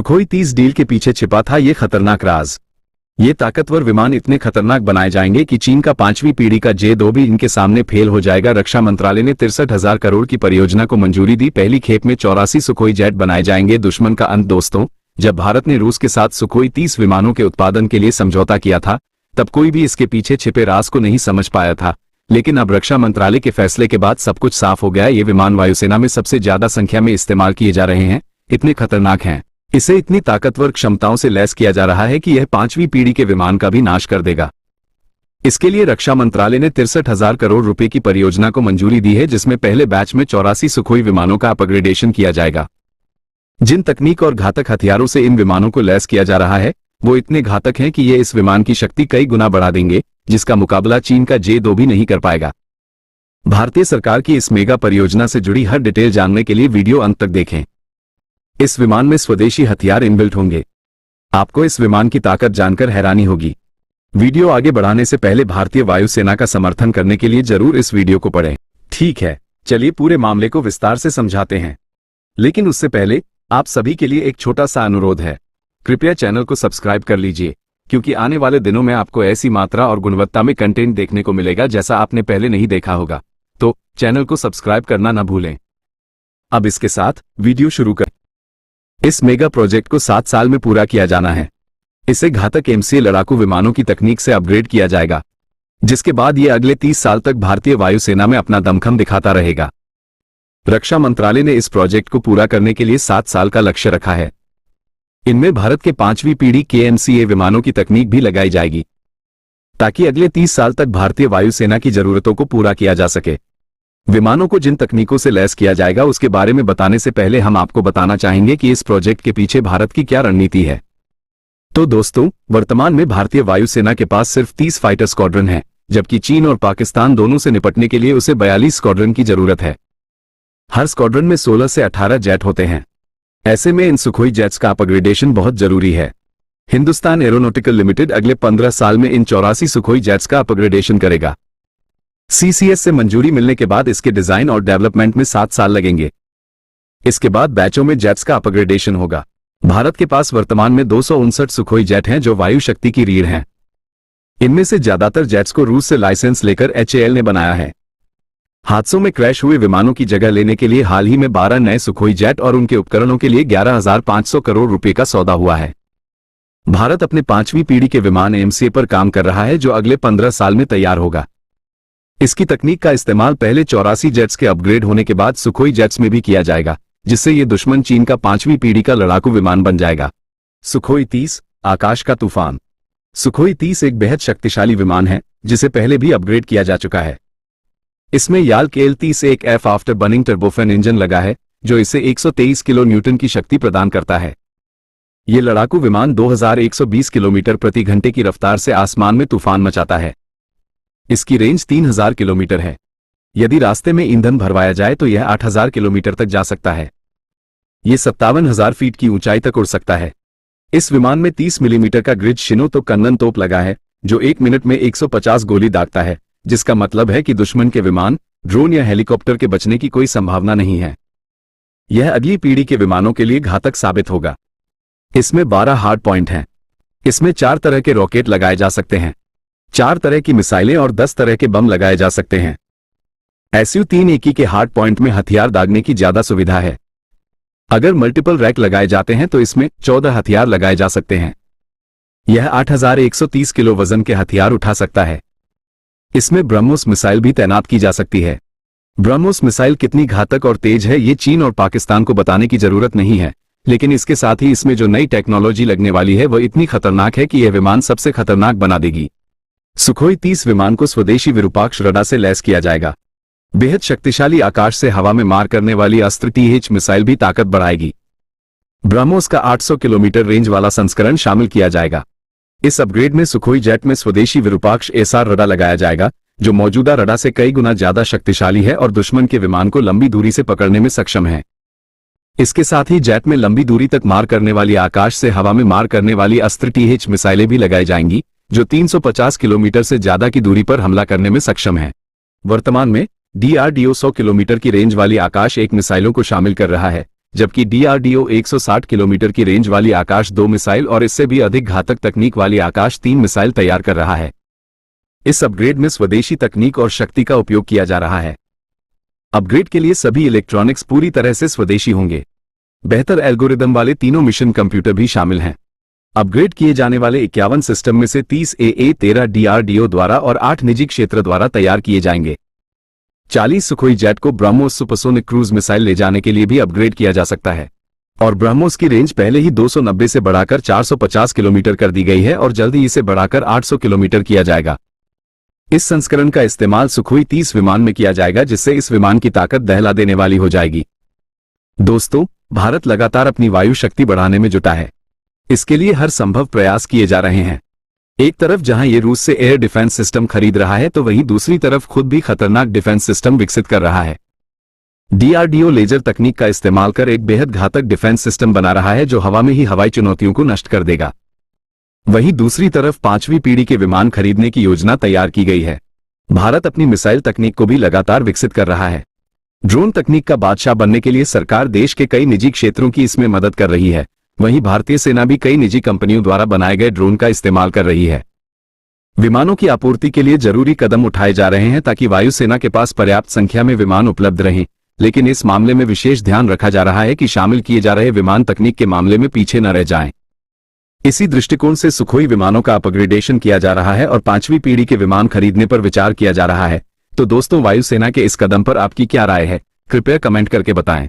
Sukhoi 30 deal के पीछे छिपा था ये खतरनाक राज। ये ताकतवर विमान इतने खतरनाक बनाए जाएंगे कि चीन का 5वीं पीढ़ी का J-2 भी इनके सामने फेल हो जाएगा। रक्षा मंत्रालय ने 63,000 करोड़ की परियोजना को मंजूरी दी। पहली खेप में 84 सुखोई जेट बनाए जाएंगे। दुश्मन का अंत। दोस्तों, जब भारत ने रूस के साथ सुखोई 30 विमानों के उत्पादन के लिए समझौता किया था, तब कोई भी इसके पीछे छिपे राज को नहीं समझ पाया था। लेकिन अब रक्षा मंत्रालय के फैसले के बाद सब कुछ साफ हो गया। ये विमान वायुसेना में सबसे ज्यादा संख्या में इस्तेमाल किए जा रहे हैं। इतने खतरनाक हैं, इसे इतनी ताकतवर क्षमताओं से लैस किया जा रहा है कि यह 5वीं पीढ़ी के विमान का भी नाश कर देगा। इसके लिए रक्षा मंत्रालय ने 63,000 करोड़ रुपए की परियोजना को मंजूरी दी है, जिसमें पहले बैच में 84 सुखोई विमानों का अपग्रेडेशन किया जाएगा। जिन तकनीक और घातक हथियारों से इन विमानों को लैस किया जा रहा है, वो इतने घातक हैं कि ये इस विमान की शक्ति कई गुना बढ़ा देंगे, जिसका मुकाबला चीन का J-2 भी नहीं कर पाएगा। भारतीय सरकार की इस मेगा परियोजना से जुड़ी हर डिटेल जानने के लिए वीडियो अंत तक देखें। इस विमान में स्वदेशी हथियार इनबिल्ट होंगे। आपको इस विमान की ताकत जानकर हैरानी होगी। वीडियो आगे बढ़ाने से पहले भारतीय वायुसेना का समर्थन करने के लिए जरूर इस वीडियो को पढ़ें। ठीक है, चलिए पूरे मामले को विस्तार से समझाते हैं। लेकिन उससे पहले आप सभी के लिए एक छोटा सा अनुरोध है। कृपया चैनल को सब्सक्राइब कर लीजिए, क्योंकि आने वाले दिनों में आपको ऐसी मात्रा और गुणवत्ता में कंटेंट देखने को मिलेगा जैसा आपने पहले नहीं देखा होगा। तो चैनल को सब्सक्राइब करना ना भूलें। अब इसके साथ वीडियो शुरू करें। इस मेगा प्रोजेक्ट को 7 साल में पूरा किया जाना है। इसे घातक MCA लड़ाकू विमानों की तकनीक से अपग्रेड किया जाएगा, जिसके बाद ये अगले 30 साल तक भारतीय वायुसेना में अपना दमखम दिखाता रहेगा। रक्षा मंत्रालय ने इस प्रोजेक्ट को पूरा करने के लिए 7 साल का लक्ष्य रखा है। इनमें भारत के 5वीं पीढ़ी के MCA विमानों की तकनीक भी लगाई जाएगी, ताकि अगले 30 साल तक भारतीय वायुसेना की जरूरतों को पूरा किया जा सके। विमानों को जिन तकनीकों से लैस किया जाएगा उसके बारे में बताने से पहले हम आपको बताना चाहेंगे कि इस प्रोजेक्ट के पीछे भारत की क्या रणनीति है। तो दोस्तों, वर्तमान में भारतीय वायुसेना के पास सिर्फ 30 फाइटर स्क्वाड्रन है, जबकि चीन और पाकिस्तान दोनों से निपटने के लिए उसे 42 स्क्वाड्रन की जरूरत है। हर स्क्वाड्रन में 16 से 18 जेट होते हैं। ऐसे में इन सुखोई जेट्स का अपग्रेडेशन बहुत जरूरी है। हिंदुस्तान एरोनॉटिकल लिमिटेड अगले 15 साल में इन 84 सुखोई जेट्स का अपग्रेडेशन करेगा। CCS से मंजूरी मिलने के बाद इसके डिजाइन और डेवलपमेंट में 7 साल लगेंगे। इसके बाद बैचों में जेट्स का अपग्रेडेशन होगा। भारत के पास वर्तमान में 259 सुखोई जेट हैं, जो वायु शक्ति की रीढ़ हैं। इनमें से ज्यादातर जेट्स को रूस से लाइसेंस लेकर HAL ने बनाया है। हादसों में क्रैश हुए विमानों की जगह लेने के लिए हाल ही में 12 नए सुखोई जेट और उनके उपकरणों के लिए 11,500 करोड़ रुपए का सौदा हुआ है। भारत अपने 5वीं पीढ़ी के विमान MCA पर काम कर रहा है, जो अगले 15 साल में तैयार होगा। इसकी तकनीक का इस्तेमाल पहले 84 जेट्स के अपग्रेड होने के बाद सुखोई जेट्स में भी किया जाएगा, जिससे ये दुश्मन चीन का 5वीं पीढ़ी का लड़ाकू विमान बन जाएगा। सुखोई 30 आकाश का तूफान। सुखोई 30 एक बेहद शक्तिशाली विमान है, जिसे पहले भी अपग्रेड किया जा चुका है। इसमें याल KL-30 एक F after burning turbofan engine लगा है, जो इसे 123 किलो न्यूटन की शक्ति प्रदान करता है। ये लड़ाकू विमान 2120 किलोमीटर प्रति घंटे की रफ्तार से आसमान में तूफान मचाता है। इसकी रेंज 3000 किलोमीटर है। यदि रास्ते में ईंधन भरवाया जाए तो यह 8000 किलोमीटर तक जा सकता है। यह 57,000 फीट की ऊंचाई तक उड़ सकता है। इस विमान में 30 मिलीमीटर का ग्रिड शिनो कन्नन तोप लगा है, जो 1 मिनट में 150 गोली दागता है, जिसका मतलब है कि दुश्मन के विमान, ड्रोन या हेलीकॉप्टर के बचने की कोई संभावना नहीं है। यह अगली पीढ़ी के विमानों के लिए घातक साबित होगा। इसमें 12 हार्ड पॉइंट हैं। इसमें 4 तरह के रॉकेट लगाए जा सकते हैं, 4 तरह की मिसाइलें और 10 तरह के बम लगाए जा सकते हैं। Su-30 के हार्ड पॉइंट में हथियार दागने की ज्यादा सुविधा है। अगर मल्टीपल रैक लगाए जाते हैं तो इसमें 14 हथियार लगाए जा सकते हैं। यह 8130 किलो वजन के हथियार उठा सकता है। इसमें ब्रह्मोस मिसाइल भी तैनात की जा सकती है। ब्रह्मोस मिसाइल कितनी घातक और तेज है ये चीन और पाकिस्तान को बताने की जरूरत नहीं है, लेकिन इसके साथ ही इसमें जो नई टेक्नोलॉजी लगने वाली है वह इतनी खतरनाक है कि यह विमान सबसे खतरनाक बना देगी। सुखोई 30 विमान को स्वदेशी विरूपाक्ष रडार से लैस किया जाएगा। बेहद शक्तिशाली आकाश से हवा में मार करने वाली अस्त्र TH मिसाइल भी ताकत बढ़ाएगी। ब्रह्मोस का 800 किलोमीटर रेंज वाला संस्करण शामिल किया जाएगा। इस अपग्रेड में सुखोई जेट में स्वदेशी विरूपाक्ष SR रडार लगाया जाएगा, जो मौजूदा रडार से कई गुना ज्यादा शक्तिशाली है और दुश्मन के विमान को लंबी दूरी से पकड़ने में सक्षम है। इसके साथ ही जेट में लंबी दूरी तक मार करने वाली आकाश से हवा में मार करने वाली अस्त्र TH मिसाइलें भी लगाई जाएंगी, जो 350 किलोमीटर से ज्यादा की दूरी पर हमला करने में सक्षम है। वर्तमान में DRDO 100 किलोमीटर की रेंज वाली आकाश एक मिसाइलों को शामिल कर रहा है, जबकि डीआरडीओ 160 किलोमीटर की रेंज वाली आकाश 2 मिसाइल और इससे भी अधिक घातक तकनीक वाली आकाश 3 मिसाइल तैयार कर रहा है। इस अपग्रेड में स्वदेशी तकनीक और शक्ति का उपयोग किया जा रहा है। अपग्रेड के लिए सभी इलेक्ट्रॉनिक्स पूरी तरह से स्वदेशी होंगे। बेहतर एल्गोरिदम वाले तीनों मिशन कंप्यूटर भी शामिल हैं। अपग्रेड किए जाने वाले 51 सिस्टम में से 30 AA-13 डीआरडीओ द्वारा और 8 निजी क्षेत्र द्वारा तैयार किए जाएंगे। 40 सुखोई जेट को ब्रह्मोस सुपरसोनिक क्रूज मिसाइल ले जाने के लिए भी अपग्रेड किया जा सकता है और ब्रह्मोस की रेंज पहले ही 290 से बढ़ाकर 450 किलोमीटर कर दी गई है और जल्द ही इसे बढ़ाकर 800 किलोमीटर किया जाएगा। इस संस्करण का इस्तेमाल सुखोई 30 विमान में किया जाएगा, जिससे इस विमान की ताकत दहला देने वाली हो जाएगी। दोस्तों, भारत लगातार अपनी वायु शक्ति बढ़ाने में जुटा है। इसके लिए हर संभव प्रयास किए जा रहे हैं। एक तरफ जहां ये रूस से एयर डिफेंस सिस्टम खरीद रहा है, तो वहीं दूसरी तरफ खुद भी खतरनाक डिफेंस सिस्टम विकसित कर रहा है। डीआरडीओ लेजर तकनीक का इस्तेमाल कर एक बेहद घातक डिफेंस सिस्टम बना रहा है, जो हवा में ही हवाई चुनौतियों को नष्ट कर देगा। वहीं दूसरी तरफ 5वीं पीढ़ी के विमान खरीदने की योजना तैयार की गई है। भारत अपनी मिसाइल तकनीक को भी लगातार विकसित कर रहा है। ड्रोन तकनीक का बादशाह बनने के लिए सरकार देश के कई निजी क्षेत्रों की इसमें मदद कर रही है। वहीं भारतीय सेना भी कई निजी कंपनियों द्वारा बनाए गए ड्रोन का इस्तेमाल कर रही है। विमानों की आपूर्ति के लिए जरूरी कदम उठाए जा रहे हैं ताकि वायुसेना के पास पर्याप्त संख्या में विमान उपलब्ध रहें, लेकिन इस मामले में विशेष ध्यान रखा जा रहा है कि शामिल किए जा रहे विमान तकनीक के मामले में पीछे न रह जाएं। इसी दृष्टिकोण से सुखोई विमानों का अपग्रेडेशन किया जा रहा है और 5वीं पीढ़ी के विमान खरीदने पर विचार किया जा रहा है। तो दोस्तों, वायुसेना के इस कदम पर आपकी क्या राय है? कृपया कमेंट करके बताएं।